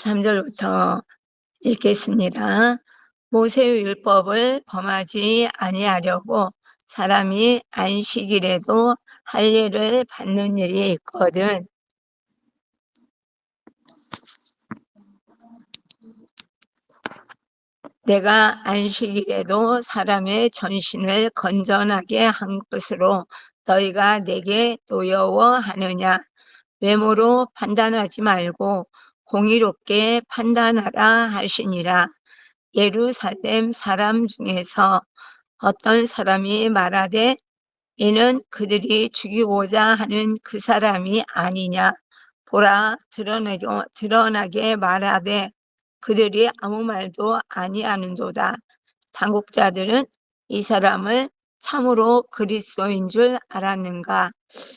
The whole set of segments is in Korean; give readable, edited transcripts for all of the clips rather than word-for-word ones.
3절부터 읽겠습니다. 모세의 율법을 범하지 아니하려고 사람이 안식일에도 할례를 받는 일이 있거든. 내가 안식일에도 사람의 전신을 건전하게 한 것으로 너희가 내게 노여워하느냐. 외모로 판단하지 말고 공의롭게 판단하라 하시니라. 예루살렘 사람 중에서 어떤 사람이 말하되 이는 그들이 죽이고자 하는 그 사람이 아니냐. 보라, 드러나게 말하되 그들이 아무 말도 아니하는도다. 당국자들은 이 사람을 참으로 그리스도인 줄 알았는가.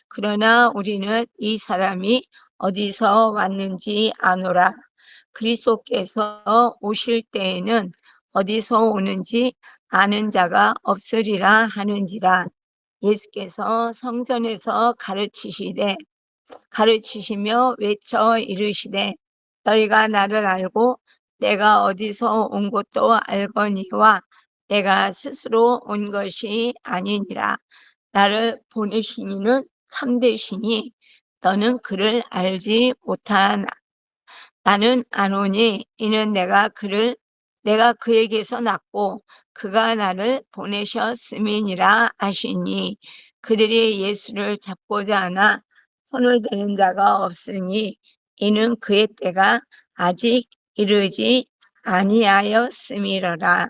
그러나 우리는 이 사람이 어디서 왔는지 아노라. 그리스도께서 오실 때에는 어디서 오는지 아는 자가 없으리라 하는지라. 예수께서 성전에서 가르치시며 외쳐 이르시되 너희가 나를 알고 내가 어디서 온 것도 알거니와 내가 스스로 온 것이 아니니라. 나를 보내신 이는 참되시니 너는 그를 알지 못하나. 나는 아노니 이는 내가 그에게서 났고 그가 나를 보내셨음이니라 하시니 그들이 예수를 잡고자 하나 손을 대는 자가 없으니 이는 그의 때가 아직 이르지 아니하였음이로라.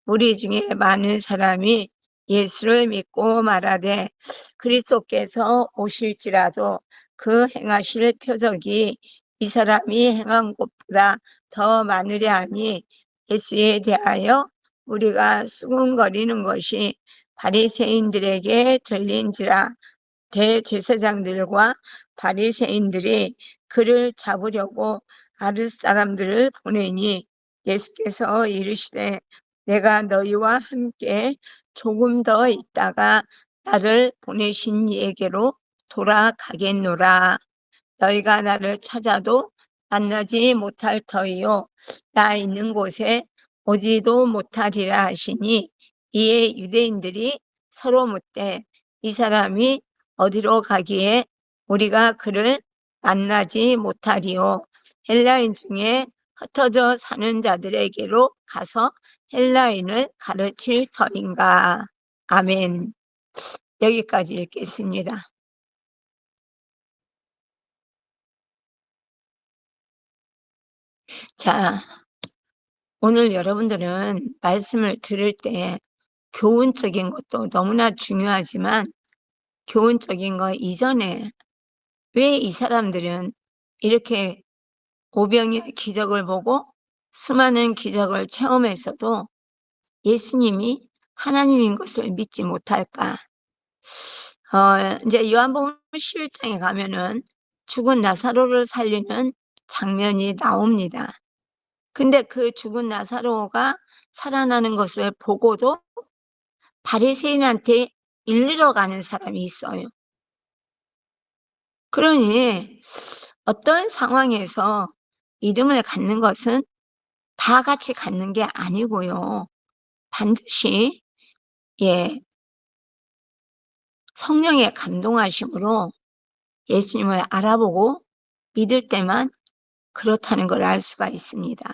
우리 중에 많은 사람이 예수를 믿고 말하되 그리스도께서 오실지라도 그 행하실 표적이 이 사람이 행한 것보다 더 많으려 하니 예수에 대하여 우리가 수군거리는 것이 바리새인들에게 들린지라. 대제사장들과 바리새인들이 그를 잡으려고 아랫 사람들을 보내니 예수께서 이르시되 내가 너희와 함께 조금 더 있다가 나를 보내신 이에게로 돌아가겠노라. 너희가 나를 찾아도 만나지 못할 터이요 나 있는 곳에 오지도 못하리라 하시니 이에 유대인들이 서로 묻되 이 사람이 어디로 가기에 우리가 그를 만나지 못하리요. 헬라인 중에 흩어져 사는 자들에게로 가서 헬라인을 가르칠 터인가. 아멘. 여기까지 읽겠습니다. 자, 오늘 여러분들은 말씀을 들을 때 교훈적인 것도 너무나 중요하지만 교훈적인 거 이전에 왜 이 사람들은 이렇게 오병이의 기적을 보고 수많은 기적을 체험해서도 예수님이 하나님인 것을 믿지 못할까? 이제 요한복음 11장에 가면은 죽은 나사로를 살리는 장면이 나옵니다. 근데 그 죽은 나사로가 살아나는 것을 보고도 바리새인한테 일리러 가는 사람이 있어요. 그러니 어떤 상황에서 믿음을 갖는 것은 다 같이 갖는 게 아니고요. 반드시 성령의 감동하심으로 예수님을 알아보고 믿을 때만 그렇다는 걸 알 수가 있습니다.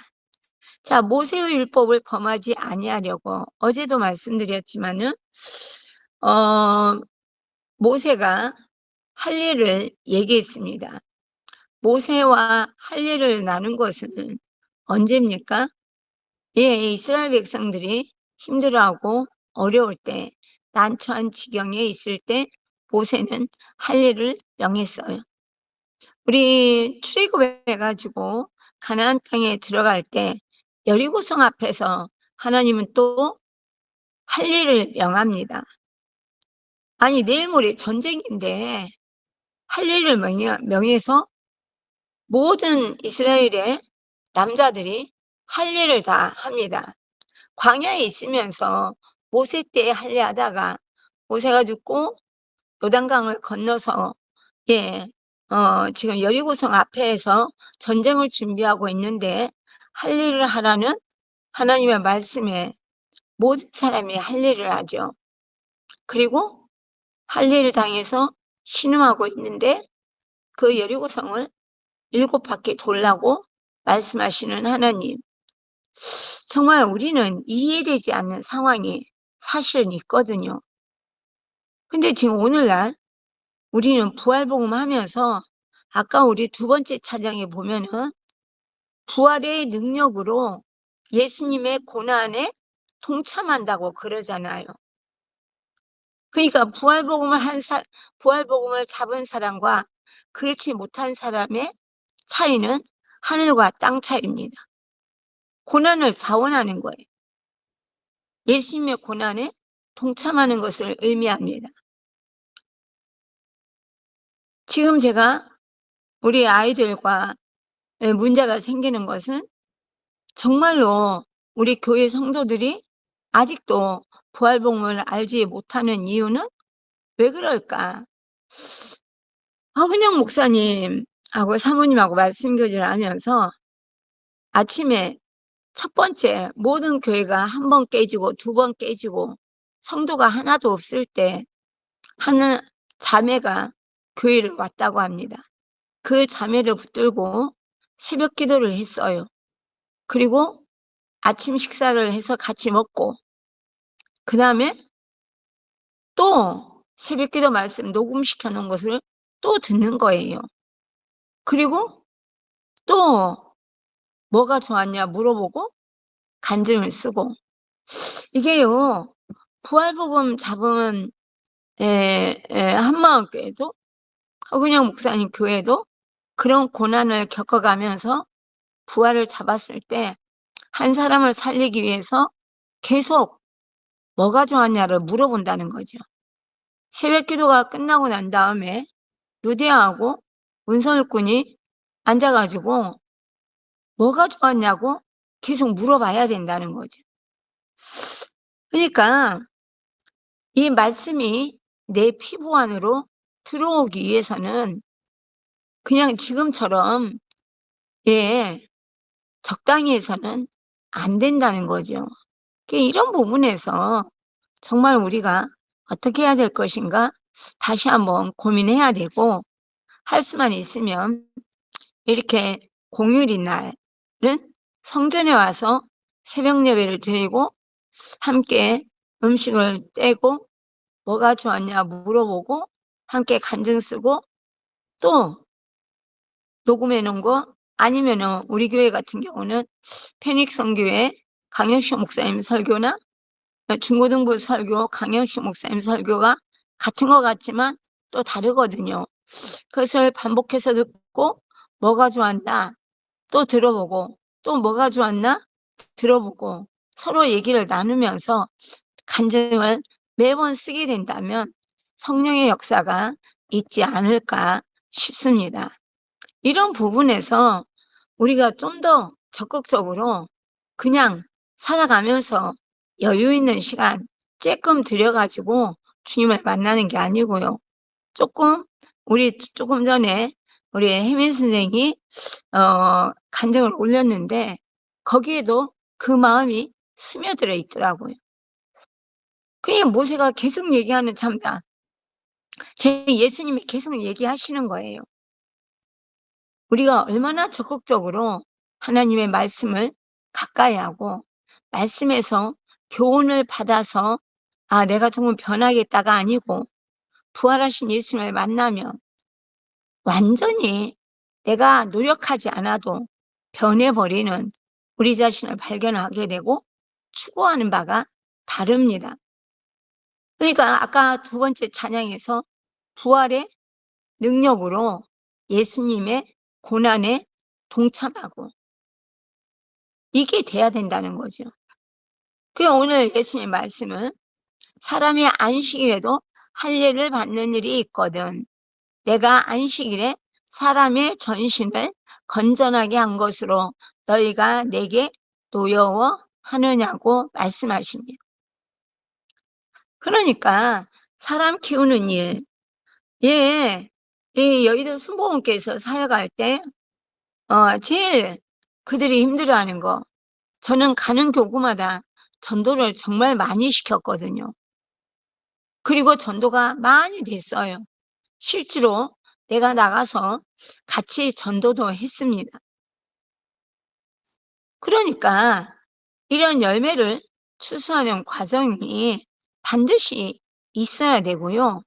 자, 모세의 율법을 범하지 아니하려고 어제도 말씀드렸지만은 모세가 할례를 얘기했습니다. 모세와 할례를 나눈 것은 언제입니까? 이스라엘 백성들이 힘들어하고 어려울 때, 난처한 지경에 있을 때 모세는 할례를 명했어요. 우리 출애굽해가지고 가나안 땅에 들어갈 때 여리고성 앞에서 하나님은 또 할례를 명합니다. 아니 내일 모레 전쟁인데 할례를 명해서 모든 이스라엘의 남자들이 할례를 다 합니다. 광야에 있으면서 모세 때 할례하다가 모세가 죽고 요단강을 건너서 지금 여리고성 앞에서 전쟁을 준비하고 있는데 할 일을 하라는 하나님의 말씀에 모든 사람이 할 일을 하죠. 그리고 할 일을 당해서 신음하고 있는데 그 여리고성을 7바퀴 돌라고 말씀하시는 하나님. 정말 우리는 이해되지 않는 상황이 사실은 있거든요. 근데 지금 오늘날 우리는 부활복음 하면서 아까 우리 두 번째 차장에 보면은 부활의 능력으로 예수님의 고난에 동참한다고 그러잖아요. 그러니까 부활복음을 잡은 사람과 그렇지 못한 사람의 차이는 하늘과 땅 차이입니다. 고난을 자원하는 거예요. 예수님의 고난에 동참하는 것을 의미합니다. 지금 제가 우리 아이들과 문제가 생기는 것은 정말로 우리 교회 성도들이 아직도 부활복음을 알지 못하는 이유는 왜 그럴까? 그냥 목사님하고 사모님하고 말씀 교제를 하면서 아침에 첫 번째 모든 교회가 한 번 깨지고 두 번 깨지고 성도가 하나도 없을 때 하는 자매가 교회를 왔다고 합니다. 그 자매를 붙들고 새벽 기도를 했어요. 그리고 아침 식사를 해서 같이 먹고 그 다음에 또 새벽 기도 말씀 녹음시켜 놓은 것을 또 듣는 거예요. 그리고 또 뭐가 좋았냐 물어보고 간증을 쓰고 이게요 부활복음 잡은 한마음교회도 그냥 목사님 교회도 그런 고난을 겪어가면서 부활을 잡았을 때 한 사람을 살리기 위해서 계속 뭐가 좋았냐를 물어본다는 거죠. 새벽 기도가 끝나고 난 다음에 루디아하고 문설꾼이 앉아가지고 뭐가 좋았냐고 계속 물어봐야 된다는 거죠. 그러니까 이 말씀이 내 피부 안으로 들어오기 위해서는 그냥 지금처럼 적당히 해서는 안 된다는 거죠. 이런 부분에서 정말 우리가 어떻게 해야 될 것인가 다시 한번 고민해야 되고 할 수만 있으면 이렇게 공휴일인 날은 성전에 와서 새벽 예배를 드리고 함께 음식을 떼고 뭐가 좋았냐 물어보고 함께 간증 쓰고 또 녹음해 놓은 거 아니면은 우리 교회 같은 경우는 페닉성교회 강영식 목사님 설교나 중고등부 설교 강영식 목사님 설교가 같은 것 같지만 또 다르거든요. 그것을 반복해서 듣고 뭐가 좋았나 또 들어보고 또 뭐가 좋았나 들어보고 서로 얘기를 나누면서 간증을 매번 쓰게 된다면 성령의 역사가 있지 않을까 싶습니다. 이런 부분에서 우리가 좀 더 적극적으로 그냥 살아가면서 여유 있는 시간 쬐끔 들여가지고 주님을 만나는 게 아니고요. 우리 조금 전에 우리 혜민 선생이 간증을 올렸는데 거기에도 그 마음이 스며들어 있더라고요. 그냥 모세가 계속 얘기하는 참다. 예수님이 계속 얘기하시는 거예요. 우리가 얼마나 적극적으로 하나님의 말씀을 가까이 하고 말씀에서 교훈을 받아서 내가 정말 변하겠다가 아니고 부활하신 예수님을 만나면 완전히 내가 노력하지 않아도 변해버리는 우리 자신을 발견하게 되고 추구하는 바가 다릅니다. 그러니까 아까 두 번째 찬양에서 부활의 능력으로 예수님의 고난에 동참하고 이게 돼야 된다는 거죠. 오늘 예수님 말씀은 사람이 안식일에도 할례를 받는 일이 있거든 내가 안식일에 사람의 전신을 건전하게 한 것으로 너희가 내게 노여워하느냐고 말씀하십니다. 그러니까 사람 키우는 일 이 여의도 순복음교회에서 사역할 때 제일 그들이 힘들어하는 거, 저는 가는 교구마다 전도를 정말 많이 시켰거든요. 그리고 전도가 많이 됐어요. 실제로 내가 나가서 같이 전도도 했습니다. 그러니까 이런 열매를 추수하는 과정이 반드시 있어야 되고요.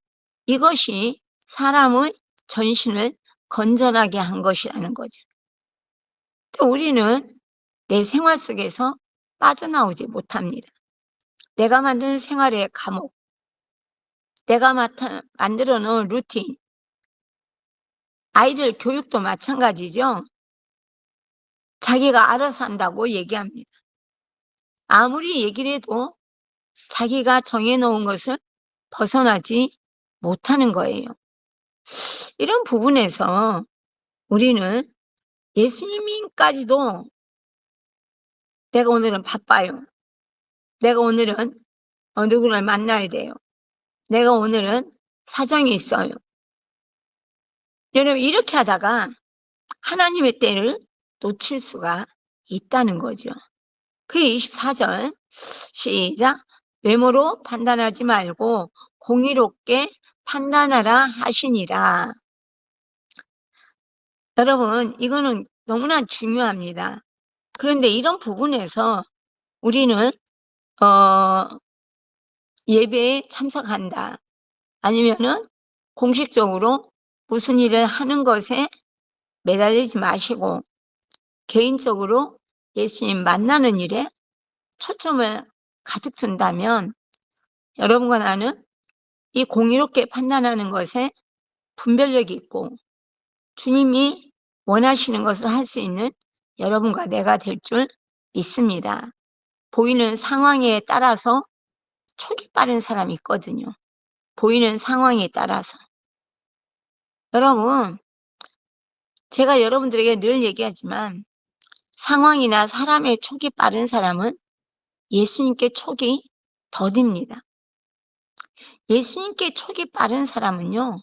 이것이 사람의 전신을 건전하게 한 것이라는 거죠. 또 우리는 내 생활 속에서 빠져나오지 못합니다. 내가 만든 생활의 감옥, 내가 만들어 놓은 루틴, 아이들 교육도 마찬가지죠. 자기가 알아서 한다고 얘기합니다. 아무리 얘기를 해도 자기가 정해놓은 것을 벗어나지 못하는 거예요. 이런 부분에서 우리는 예수님까지도 내가 오늘은 바빠요. 내가 오늘은 누구를 만나야 돼요. 내가 오늘은 사정이 있어요. 여러분, 이렇게 하다가 하나님의 때를 놓칠 수가 있다는 거죠. 그게 24절 시작. 외모로 판단하지 말고 공의롭게 판단하라 하시니라. 여러분, 이거는 너무나 중요합니다. 그런데 이런 부분에서 우리는 예배에 참석한다, 아니면은 공식적으로 무슨 일을 하는 것에 매달리지 마시고 개인적으로 예수님 만나는 일에 초점을 가득 둔다면 여러분과 나는 이 공의롭게 판단하는 것에 분별력이 있고 주님이 원하시는 것을 할 수 있는 여러분과 내가 될 줄 믿습니다. 보이는 상황에 따라서 촉이 빠른 사람이 있거든요. 보이는 상황에 따라서. 여러분, 제가 여러분들에게 늘 얘기하지만 상황이나 사람의 촉이 빠른 사람은 예수님께 촉이 더딥니다. 예수님께 촉이 빠른 사람은요,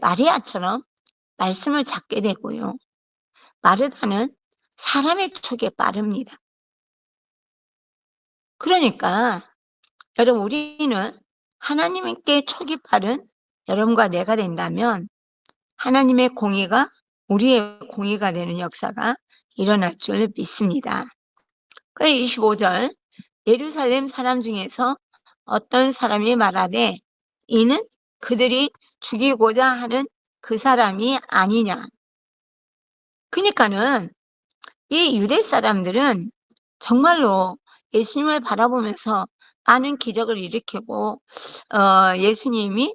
마리아처럼 말씀을 잡게 되고요. 마르다는 사람의 촉에 빠릅니다. 그러니까 여러분, 우리는 하나님께 촉이 빠른 여러분과 내가 된다면 하나님의 공의가 우리의 공의가 되는 역사가 일어날 줄 믿습니다. 그 25절, 예루살렘 사람 중에서 어떤 사람이 말하되 이는 그들이 죽이고자 하는 그 사람이 아니냐. 그러니까는 이 유대 사람들은 정말로 예수님을 바라보면서 많은 기적을 일으키고 예수님이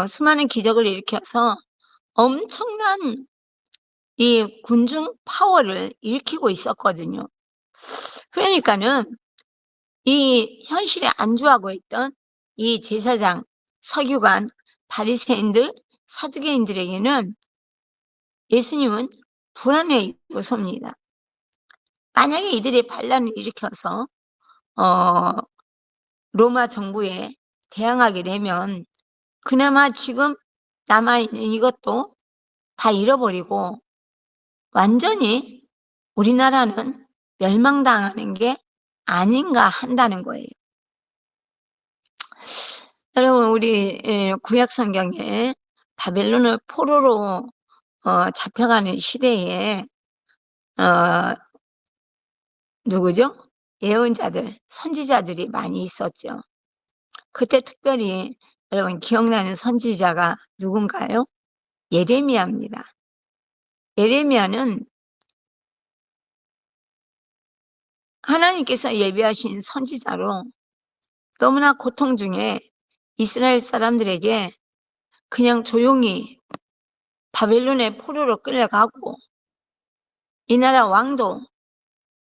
수많은 기적을 일으켜서 엄청난 이 군중 파워를 일으키고 있었거든요. 그러니까는 이 현실에 안주하고 있던 이 제사장, 서기관, 바리새인들, 사두개인들에게는 예수님은 불안의 요소입니다. 만약에 이들이 반란을 일으켜서 로마 정부에 대항하게 되면 그나마 지금 남아있는 이것도 다 잃어버리고 완전히 우리나라는 멸망당하는 게 아닌가 한다는 거예요. 여러분, 우리 구약 성경에 바벨론을 포로로 잡혀가는 시대에 누구죠? 예언자들, 선지자들이 많이 있었죠. 그때 특별히 여러분 기억나는 선지자가 누군가요? 예레미야입니다. 예레미야는 하나님께서 예비하신 선지자로 너무나 고통 중에 이스라엘 사람들에게 그냥 조용히 바벨론의 포로로 끌려가고 이 나라 왕도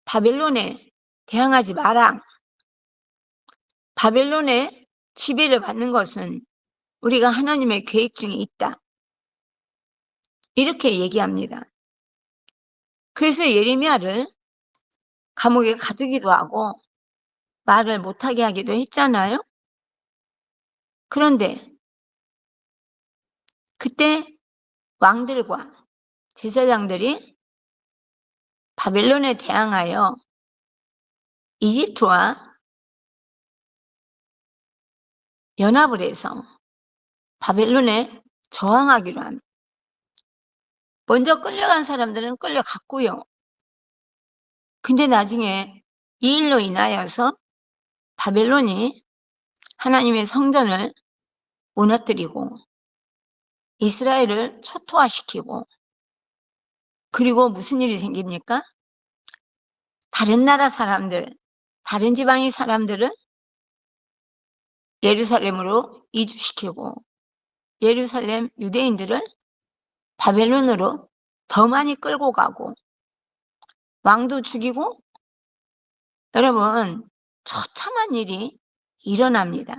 바벨론에 대항하지 마라. 바벨론의 지배를 받는 것은 우리가 하나님의 계획 중에 있다. 이렇게 얘기합니다. 그래서 예레미야를 감옥에 가두기도 하고 말을 못하게 하기도 했잖아요. 그런데 그때 왕들과 제사장들이 바벨론에 대항하여 이집트와 연합을 해서 바벨론에 저항하기로 합니다. 먼저 끌려간 사람들은 끌려갔고요. 근데 나중에 이 일로 인하여서 바벨론이 하나님의 성전을 무너뜨리고 이스라엘을 초토화시키고, 그리고 무슨 일이 생깁니까? 다른 나라 사람들, 다른 지방의 사람들을 예루살렘으로 이주시키고 예루살렘 유대인들을 바벨론으로 더 많이 끌고 가고 왕도 죽이고, 여러분 처참한 일이 일어납니다.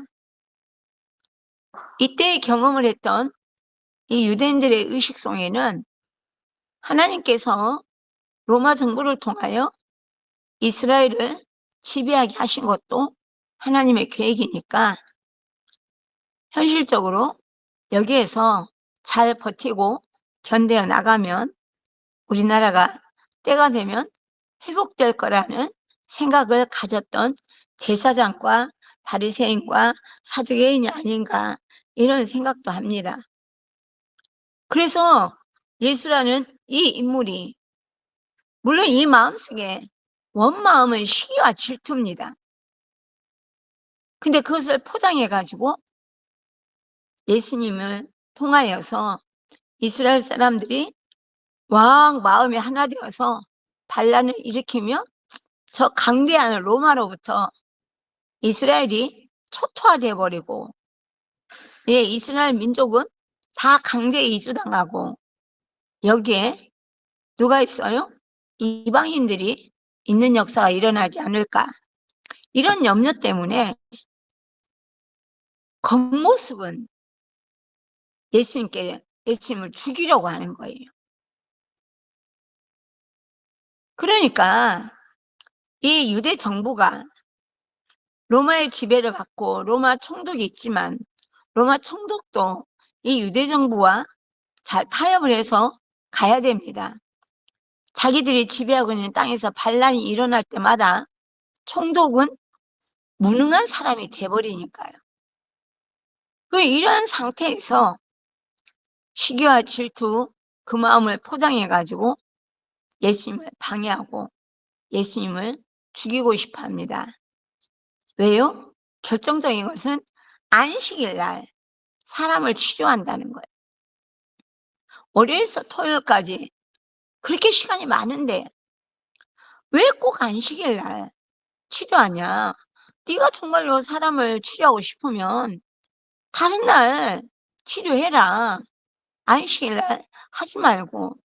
이때 경험을 했던 이 유대인들의 의식 속에는 하나님께서 로마 정부를 통하여 이스라엘을 지배하게 하신 것도 하나님의 계획이니까 현실적으로 여기에서 잘 버티고 견뎌 나가면 우리나라가 때가 되면 회복될 거라는 생각을 가졌던 제사장과 바리새인과 사두개인이 아닌가, 이런 생각도 합니다. 그래서 예수라는 이 인물이, 물론 이 마음속에 원마음은 시기와 질투입니다. 근데 그것을 포장해 가지고 예수님을 통하여서 이스라엘 사람들이 왕 마음이 하나 되어서 반란을 일으키며 저 강대한 로마로부터 이스라엘이 초토화되어 버리고, 예, 이스라엘 민족은 다 강제 이주당하고 여기에 누가 있어요? 이방인들이 있는 역사가 일어나지 않을까, 이런 염려 때문에 겉모습은 예수님을 죽이려고 하는 거예요. 그러니까 이 유대 정부가 로마의 지배를 받고 로마 총독이 있지만 로마 총독도 이 유대 정부와 잘 타협을 해서 가야 됩니다. 자기들이 지배하고 있는 땅에서 반란이 일어날 때마다 총독은 무능한 사람이 돼버리니까요. 이런 상태에서 시기와 질투, 그 마음을 포장해가지고 예수님을 방해하고 예수님을 죽이고 싶어 합니다. 왜요? 결정적인 것은 안식일 날 사람을 치료한다는 거예요. 월요일에서 토요일까지 그렇게 시간이 많은데 왜 꼭 안식일 날 치료하냐? 네가 정말로 사람을 치료하고 싶으면 다른 날 치료해라. 안식일 날 하지 말고.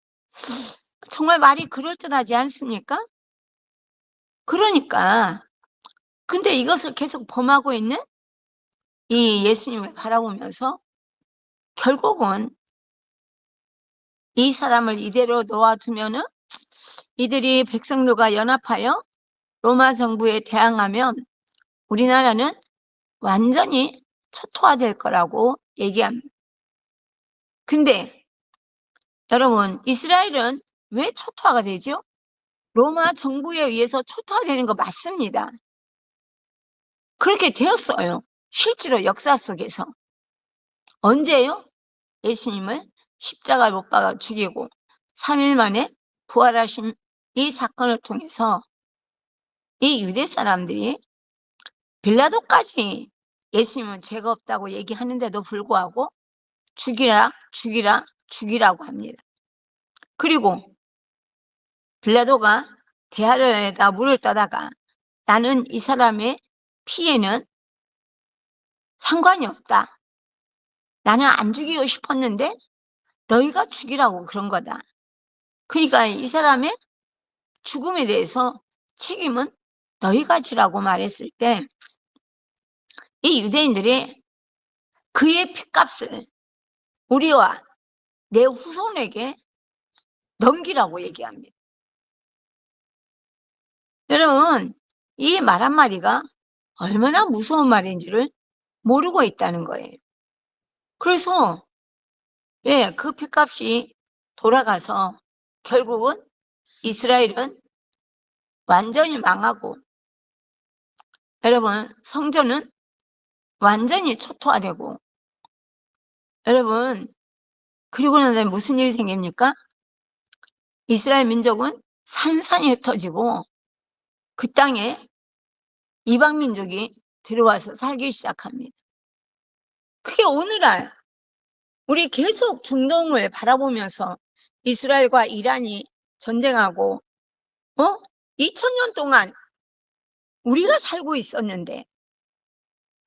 정말 말이 그럴듯하지 않습니까? 그러니까 근데 이것을 계속 범하고 있는 이 예수님을 바라보면서 결국은 이 사람을 이대로 놓아두면은 이들이 백성들과 연합하여 로마 정부에 대항하면 우리나라는 완전히 초토화될 거라고 얘기합니다. 근데 여러분, 이스라엘은 왜 초토화가 되죠? 로마 정부에 의해서 초토화되는 거 맞습니다. 그렇게 되었어요. 실제로 역사 속에서. 언제요? 예수님을 십자가에 못 박아 죽이고 3일 만에 부활하신 이 사건을 통해서 이 유대 사람들이 빌라도까지 예수님은 죄가 없다고 얘기하는데도 불구하고 죽이라, 죽이라, 죽이라고 합니다. 그리고 빌라도가 대야에다 물을 떠다가 나는 이 사람의 피에는 상관이 없다. 나는 안 죽이고 싶었는데 너희가 죽이라고 그런 거다. 그러니까 이 사람의 죽음에 대해서 책임은 너희가 지라고 말했을 때 이 유대인들이 그의 핏값을 우리와 내 후손에게 넘기라고 얘기합니다. 여러분, 이 말 한마디가 얼마나 무서운 말인지를 모르고 있다는 거예요. 그래서 왜? 그 핏값이 돌아가서 결국은 이스라엘은 완전히 망하고, 여러분, 성전은 완전히 초토화되고, 여러분, 그리고 난 다음에 무슨 일이 생깁니까? 이스라엘 민족은 산산이 흩어지고 그 땅에 이방 민족이 들어와서 살기 시작합니다. 그게 오늘날 우리 계속 중동을 바라보면서 이스라엘과 이란이 전쟁하고 2000년 동안 우리가 살고 있었는데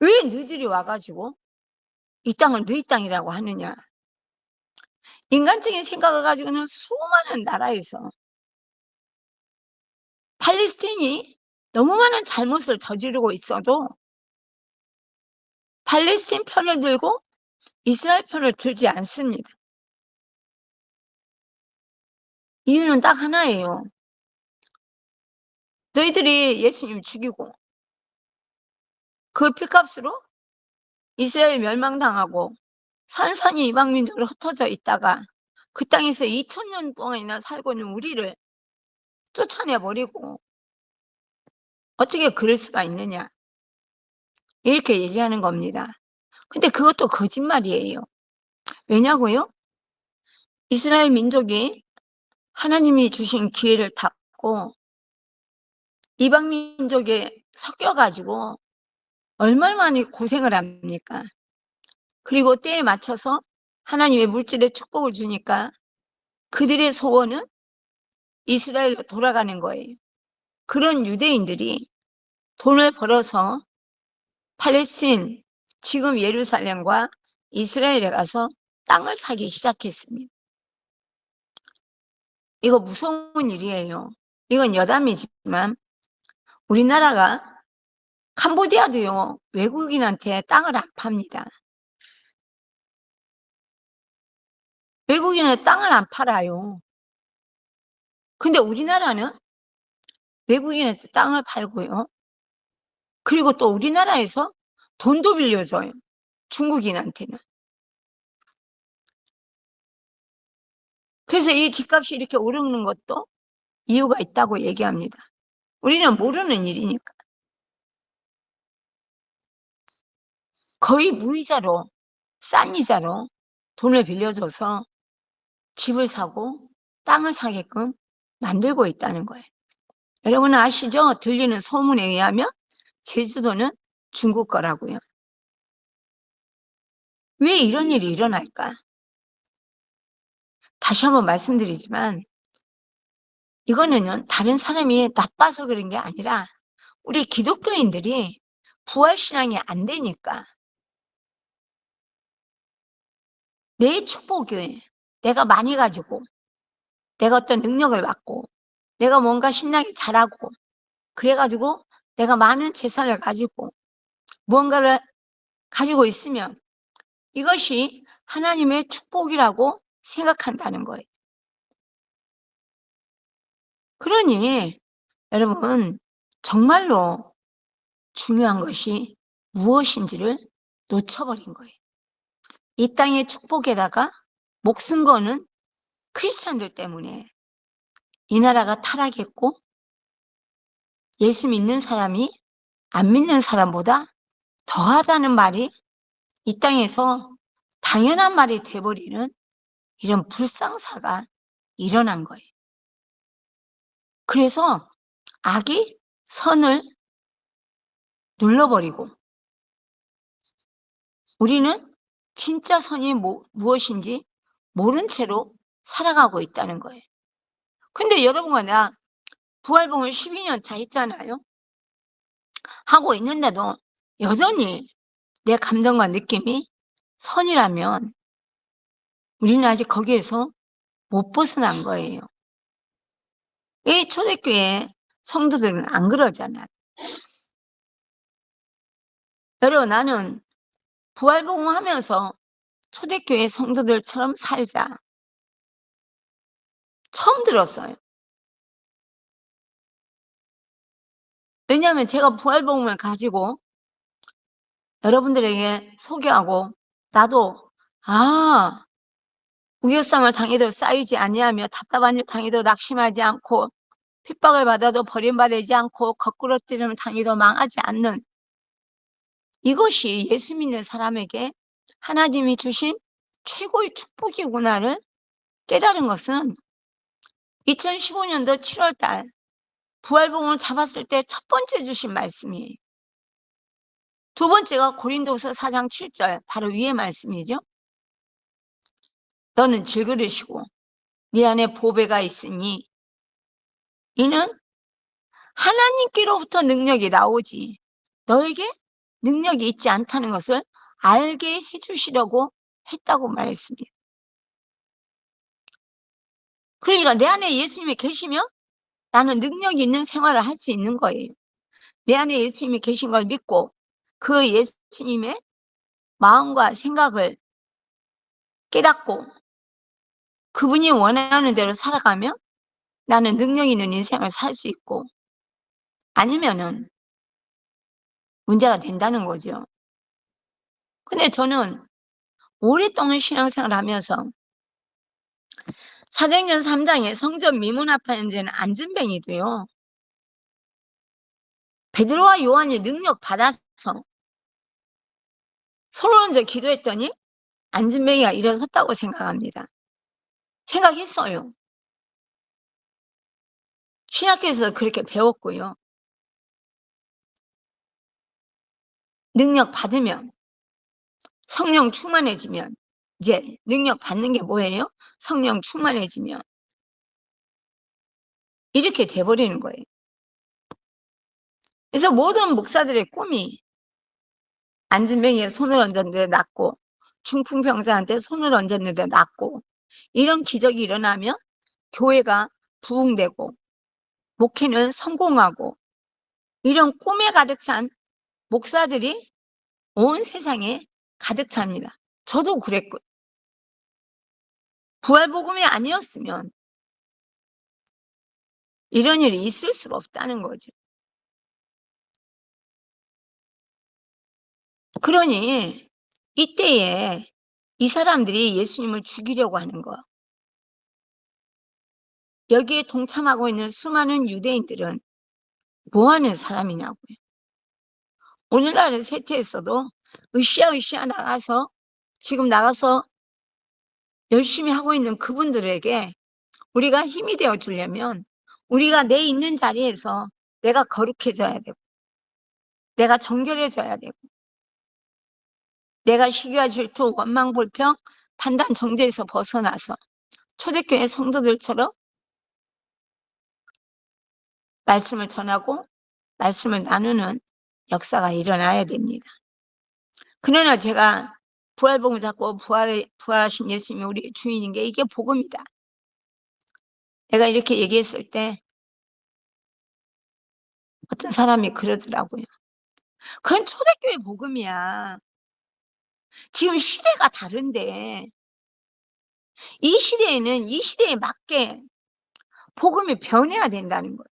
왜 너희들이 와가지고 이 땅을 너희 땅이라고 하느냐. 인간적인 생각을 가지고는 수많은 나라에서 팔레스틴이 너무 많은 잘못을 저지르고 있어도 팔레스틴 편을 들고 이스라엘 편을 들지 않습니다. 이유는 딱 하나예요. 너희들이 예수님 죽이고 그 피값으로 이스라엘 멸망당하고 산산이 이방민족으로 흩어져 있다가 그 땅에서 2000년 동안이나 살고 있는 우리를 쫓아내버리고 어떻게 그럴 수가 있느냐 이렇게 얘기하는 겁니다. 근데 그것도 거짓말이에요. 왜냐고요? 이스라엘 민족이 하나님이 주신 기회를 탔고 이방 민족에 섞여가지고 얼마나 많이 고생을 합니까? 그리고 때에 맞춰서 하나님의 물질의 축복을 주니까 그들의 소원은 이스라엘로 돌아가는 거예요. 그런 유대인들이 돈을 벌어서 팔레스틴, 지금 예루살렘과 이스라엘에 가서 땅을 사기 시작했습니다. 이거 무서운 일이에요. 이건 여담이지만 우리나라가 캄보디아도요, 외국인한테 땅을 안 팝니다. 외국인은 땅을 안 팔아요. 근데 우리나라는 외국인한테 땅을 팔고요. 그리고 또 우리나라에서 돈도 빌려줘요. 중국인한테는. 그래서 이 집값이 이렇게 오르는 것도 이유가 있다고 얘기합니다. 우리는 모르는 일이니까. 거의 무이자로, 싼 이자로 돈을 빌려줘서 집을 사고 땅을 사게끔 만들고 있다는 거예요. 여러분 아시죠? 들리는 소문에 의하면 제주도는 중국 거라고요. 왜 이런 일이 일어날까? 다시 한번 말씀드리지만 이거는 다른 사람이 나빠서 그런 게 아니라 우리 기독교인들이 부활신앙이 안 되니까 내 축복이 내가 많이 가지고 내가 어떤 능력을 받고 내가 뭔가 신앙이 잘하고 그래가지고 내가 많은 재산을 가지고 무언가를 가지고 있으면 이것이 하나님의 축복이라고 생각한다는 거예요. 그러니 여러분 정말로 중요한 것이 무엇인지를 놓쳐버린 거예요. 이 땅의 축복에다가 목숨 거는 크리스찬들 때문에 이 나라가 타락했고 예수 믿는 사람이 안 믿는 사람보다 더하다는 말이 이 땅에서 당연한 말이 돼버리는 이런 불상사가 일어난 거예요. 그래서 악이 선을 눌러버리고 우리는 진짜 선이 무엇인지 모른 채로 살아가고 있다는 거예요. 근데 여러분과 나 부활봉을 12년 차 했잖아요. 하고 있는데도 여전히 내 감정과 느낌이 선이라면 우리는 아직 거기에서 못 벗어난 거예요. 왜 초대교회 성도들은 안 그러잖아요. 여러분 나는 부활봉하면서 초대교회 성도들처럼 살자. 처음 들었어요. 왜냐하면 제가 부활복음을 가지고 여러분들에게 소개하고 나도 우겨쌈을 당해도 쌓이지 아니하며 답답한 일 당해도 낙심하지 않고 핍박을 받아도 버림받지 않고 거꾸러뜨림을 당해도 망하지 않는 이것이 예수 믿는 사람에게 하나님이 주신 최고의 축복이구나를 깨달은 것은 2015년도 7월달 부활복음을 잡았을 때 첫 번째 주신 말씀이에요. 두 번째가 고린도서 4장 7절 바로 위의 말씀이죠. 너는 질그릇이고 네 안에 보배가 있으니 이는 하나님께로부터 능력이 나오지 너에게 능력이 있지 않다는 것을 알게 해주시려고 했다고 말했습니다. 그러니까 내 안에 예수님이 계시면 나는 능력이 있는 생활을 할 수 있는 거예요. 내 안에 예수님이 계신 걸 믿고 그 예수님의 마음과 생각을 깨닫고 그분이 원하는 대로 살아가면 나는 능력 있는 인생을 살 수 있고 아니면은 문제가 된다는 거죠. 근데 저는 오랫동안 신앙생활을 하면서 사도행전 3장에 성전 미문 앞에 앉은 안진뱅이도요. 베드로와 요한이 능력 받아서 서로 먼저 기도했더니 안진뱅이가 일어섰다고 생각합니다. 생각했어요. 신학교에서 그렇게 배웠고요. 능력 받으면 성령 충만해지면 이제 능력 받는 게 뭐예요? 성령 충만해지면 이렇게 돼버리는 거예요. 그래서 모든 목사들의 꿈이 안진뱅이에 손을 얹었는데 낫고 중풍병자한테 손을 얹었는데 낫고 이런 기적이 일어나면 교회가 부흥되고 목회는 성공하고 이런 꿈에 가득 찬 목사들이 온 세상에 가득 찹니다. 저도 그랬고요. 부활복음이 아니었으면 이런 일이 있을 수가 없다는 거죠. 그러니 이때에 이 사람들이 예수님을 죽이려고 하는 거. 여기에 동참하고 있는 수많은 유대인들은 뭐 하는 사람이냐고요. 오늘날의 세태에서도 으쌰으쌰 나가서 지금 나가서 열심히 하고 있는 그분들에게 우리가 힘이 되어 주려면 우리가 내 있는 자리에서 내가 거룩해져야 되고 내가 정결해져야 되고 내가 시기와 질투, 원망, 불평, 판단, 정죄에서 벗어나서 초대교회 성도들처럼 말씀을 전하고 말씀을 나누는 역사가 일어나야 됩니다. 그러나 제가 부활복음 잡고 부활하신 예수님이 우리 주인인 게 이게 복음이다. 내가 이렇게 얘기했을 때 어떤 사람이 그러더라고요. 그건 초대교회 복음이야. 지금 시대가 다른데 이 시대에는 이 시대에 맞게 복음이 변해야 된다는 거예요.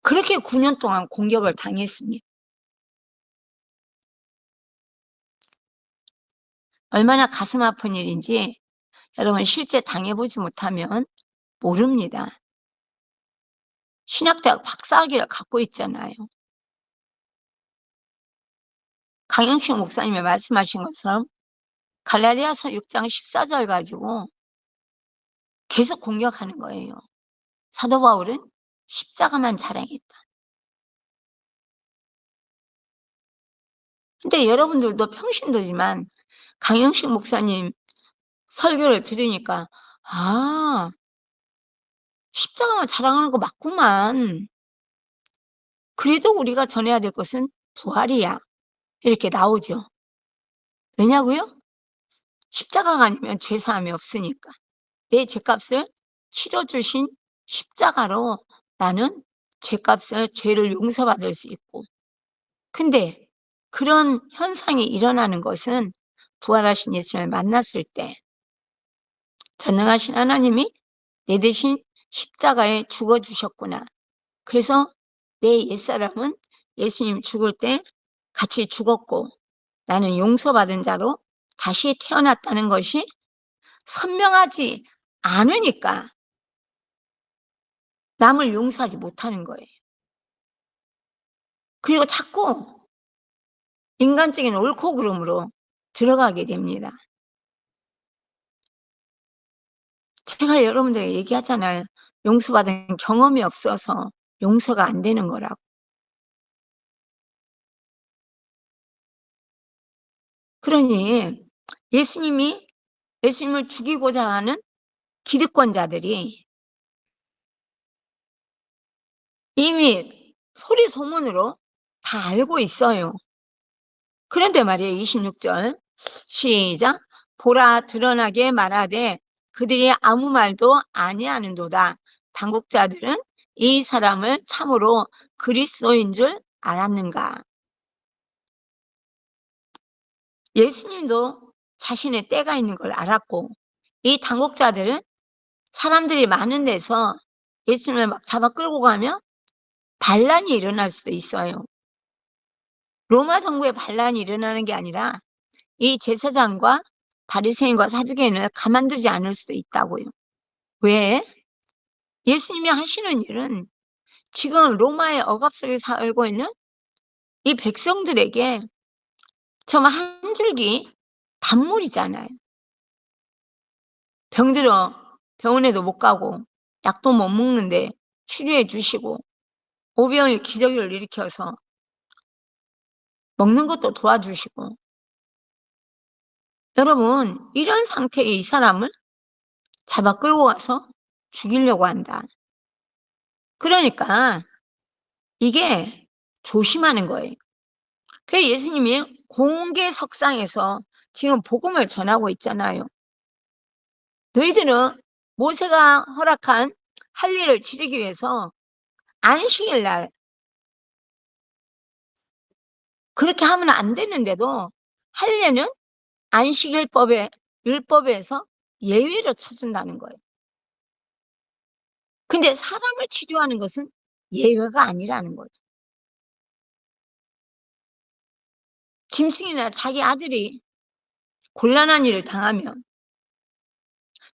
그렇게 9년 동안 공격을 당했습니다. 얼마나 가슴 아픈 일인지 여러분 실제 당해보지 못하면 모릅니다. 신학대학 박사학위를 갖고 있잖아요. 강영식 목사님이 말씀하신 것처럼 갈라디아서 6장 14절 가지고 계속 공격하는 거예요. 사도 바울은 십자가만 자랑했다. 근데 여러분들도 평신도지만 강영식 목사님 설교를 들으니까 아, 십자가만 자랑하는 거 맞구만. 그래도 우리가 전해야 될 것은 부활이야. 이렇게 나오죠. 왜냐고요? 십자가가 아니면 죄사함이 없으니까. 내 죄값을 치러주신 십자가로 나는 죄값을, 죄를 용서받을 수 있고. 근데 그런 현상이 일어나는 것은 부활하신 예수님을 만났을 때 전능하신 하나님이 내 대신 십자가에 죽어주셨구나. 그래서 내 옛사람은 예수님 죽을 때 같이 죽었고 나는 용서받은 자로 다시 태어났다는 것이 선명하지 않으니까 남을 용서하지 못하는 거예요. 그리고 자꾸 인간적인 옳고 그름으로 들어가게 됩니다. 제가 여러분들에게 얘기하잖아요. 용서받은 경험이 없어서 용서가 안 되는 거라고. 그러니 예수님을 죽이고자 하는 기득권자들이 이미 소리 소문으로 다 알고 있어요. 그런데 말이에요. 26절 시작. 보라 드러나게 말하되 그들이 아무 말도 아니하는도다. 당국자들은 이 사람을 참으로 그리스도인 줄 알았는가. 예수님도 자신의 때가 있는 걸 알았고 이 당국자들은 사람들이 많은 데서 예수님을 막 잡아 끌고 가면 반란이 일어날 수도 있어요. 로마 정부에 반란이 일어나는 게 아니라 이 제사장과 바리새인과 사두개인을 가만두지 않을 수도 있다고요. 왜? 예수님이 하시는 일은 지금 로마의 억압 속에 살고 있는 이 백성들에게 정말 한 줄기 단물이잖아요. 병들어 병원에도 못 가고 약도 못 먹는데 치료해 주시고 오병이 기저귀를 일으켜서 먹는 것도 도와주시고. 여러분, 이런 상태의 이 사람을 잡아 끌고 가서 죽이려고 한다. 그러니까 이게 조심하는 거예요. 그래서 예수님이 공개석상에서 지금 복음을 전하고 있잖아요. 너희들은 모세가 허락한 할례를 지르기 위해서 안식일 날 그렇게 하면 안 되는데도 할례는 안식일법에 율법에서 예외로 쳐준다는 거예요. 근데 사람을 치료하는 것은 예외가 아니라는 거죠. 짐승이나 자기 아들이 곤란한 일을 당하면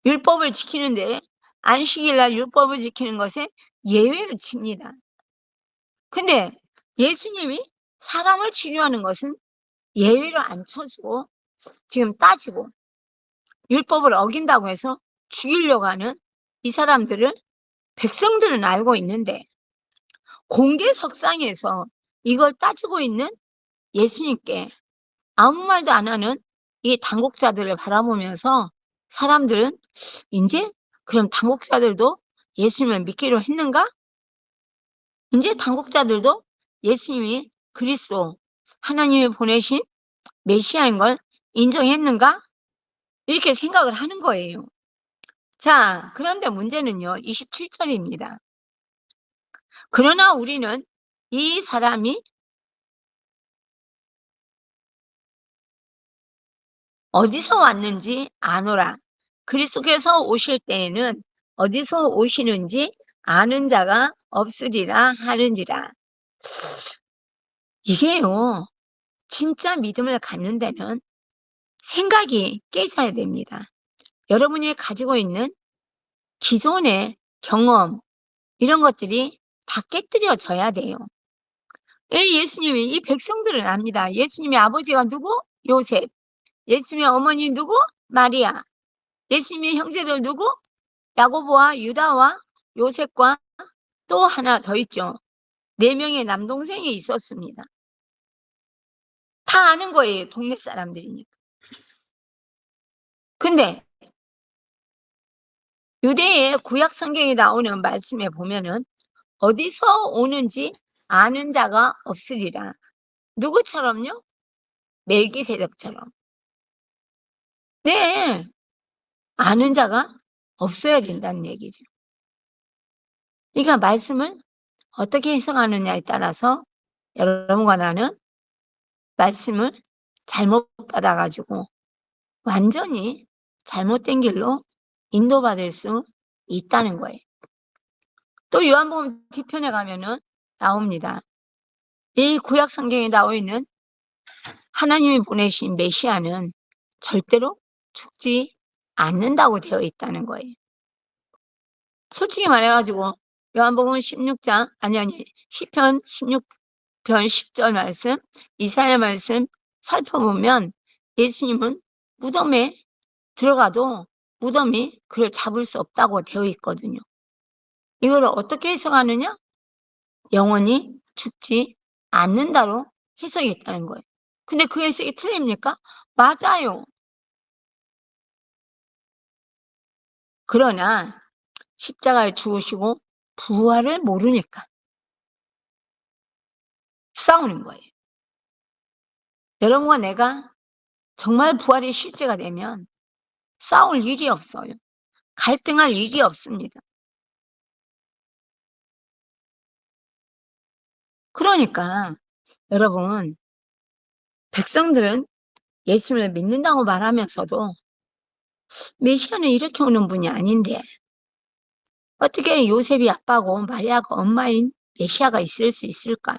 율법을 지키는데 안식일날 율법을 지키는 것에 예외를 칩니다. 근데 예수님이 사람을 치료하는 것은 예외로 안 쳐주고 지금 따지고 율법을 어긴다고 해서 죽이려고 하는 이 사람들을 백성들은 알고 있는데 공개석상에서 이걸 따지고 있는 예수님께 아무 말도 안 하는 이 당국자들을 바라보면서 사람들은 이제 그럼 당국자들도 예수님을 믿기로 했는가? 이제 당국자들도 예수님이 그리스도 하나님이 보내신 메시아인 걸 인정했는가? 이렇게 생각을 하는 거예요. 자, 그런데 문제는요. 27절입니다. 그러나 우리는 이 사람이 어디서 왔는지 아노라. 그리스도께서 오실 때에는 어디서 오시는지 아는 자가 없으리라 하는지라. 이게요. 진짜 믿음을 갖는 데는 생각이 깨져야 됩니다. 여러분이 가지고 있는 기존의 경험 이런 것들이 다 깨뜨려져야 돼요. 예수님이 이 백성들은 압니다. 예수님의 아버지가 누구? 요셉. 예수님의 어머니 누구? 마리아. 예수님의 형제들 누구? 야고보와 유다와 요셉과 또 하나 더 있죠. 4명의 남동생이 있었습니다. 다 아는 거예요. 동네 사람들이니까. 근데 유대의 구약 성경에 나오는 말씀에 보면은 어디서 오는지 아는 자가 없으리라. 누구처럼요? 멜기세덱처럼. 네, 아는 자가 없어야 된다는 얘기죠. 그러니까 말씀을 어떻게 해석하느냐에 따라서 여러분과 나는 말씀을 잘못 받아가지고 완전히 잘못된 길로 인도받을 수 있다는 거예요. 또 요한복음 뒤편에 가면은 나옵니다. 이 구약 성경에 나와 있는 하나님이 보내신 메시아는 절대로 죽지 않는다고 되어 있다는 거예요. 솔직히 말해가지고 요한복음 16장 아니 시편 16편 10절 말씀, 이사야 말씀 살펴보면 예수님은 무덤에 들어가도 무덤이 그를 잡을 수 없다고 되어 있거든요. 이걸 어떻게 해석하느냐? 영원히 죽지 않는다로 해석이 있다는 거예요. 근데 그 해석이 틀립니까? 맞아요. 그러나 십자가에 죽으시고 부활을 모르니까 싸우는 거예요. 여러분과 내가 정말 부활이 실제가 되면 싸울 일이 없어요. 갈등할 일이 없습니다. 그러니까 여러분, 백성들은 예수를 믿는다고 말하면서도 메시아는 이렇게 오는 분이 아닌데 어떻게 요셉이 아빠고 마리아가 엄마인 메시아가 있을 수 있을까?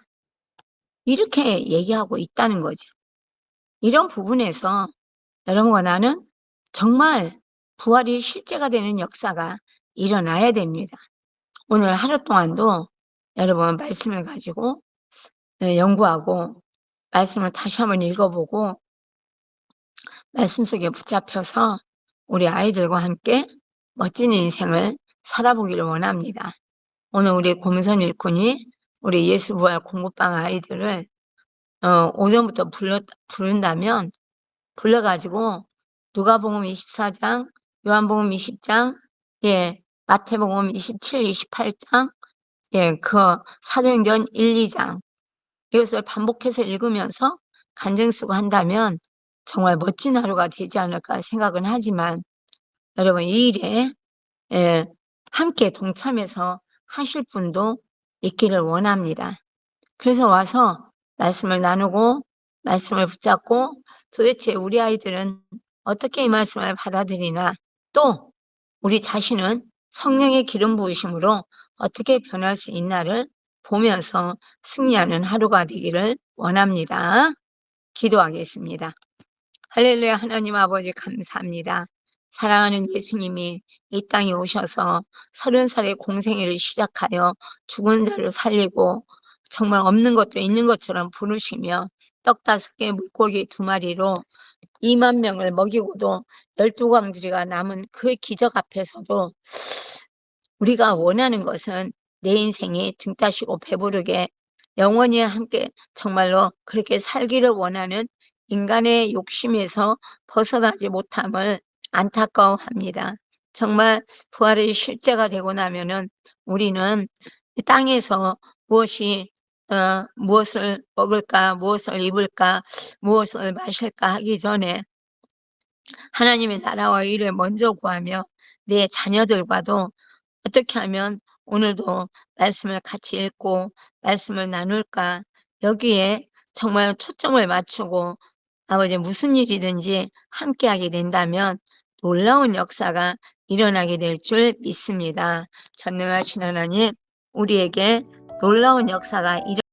이렇게 얘기하고 있다는 거죠. 이런 부분에서 여러분과 나는 정말 부활이 실제가 되는 역사가 일어나야 됩니다. 오늘 하루 동안도 여러분 말씀을 가지고 연구하고 말씀을 다시 한번 읽어보고 말씀 속에 붙잡혀서 우리 아이들과 함께 멋진 인생을 살아보기를 원합니다. 오늘 우리 고문선 일꾼이 우리 예수부활 공부방 아이들을 오전부터 부른다면 불러가지고 누가복음 24장, 요한복음 20장, 마태복음 27, 28장, 그 사도행전 1, 2장 이것을 반복해서 읽으면서 간증쓰고 한다면 정말 멋진 하루가 되지 않을까 생각은 하지만 여러분 이 일에 함께 동참해서 하실 분도 있기를 원합니다. 그래서 와서 말씀을 나누고 말씀을 붙잡고 도대체 우리 아이들은 어떻게 이 말씀을 받아들이나 또 우리 자신은 성령의 기름 부으심으로 어떻게 변할 수 있나를 보면서 승리하는 하루가 되기를 원합니다. 기도하겠습니다. 할렐루야. 하나님 아버지 감사합니다. 사랑하는 예수님이 이 땅에 오셔서 30살의 공생애를 시작하여 죽은 자를 살리고 정말 없는 것도 있는 것처럼 부르시며 떡 5개 물고기 2마리로 2만 명을 먹이고도 12광주리가 남은 그 기적 앞에서도 우리가 원하는 것은 내 인생이 등 따시고 배부르게 영원히 함께 정말로 그렇게 살기를 원하는 인간의 욕심에서 벗어나지 못함을 안타까워합니다. 정말 부활의 실제가 되고 나면은 우리는 땅에서 무엇을 먹을까, 무엇을 입을까, 무엇을 마실까 하기 전에 하나님의 나라와 의를 먼저 구하며 내 자녀들과도 어떻게 하면 오늘도 말씀을 같이 읽고 말씀을 나눌까 여기에 정말 초점을 맞추고 아버지 무슨 일이든지 함께하게 된다면 놀라운 역사가 일어나게 될 줄 믿습니다. 전능하신 하나님 우리에게 놀라운 역사가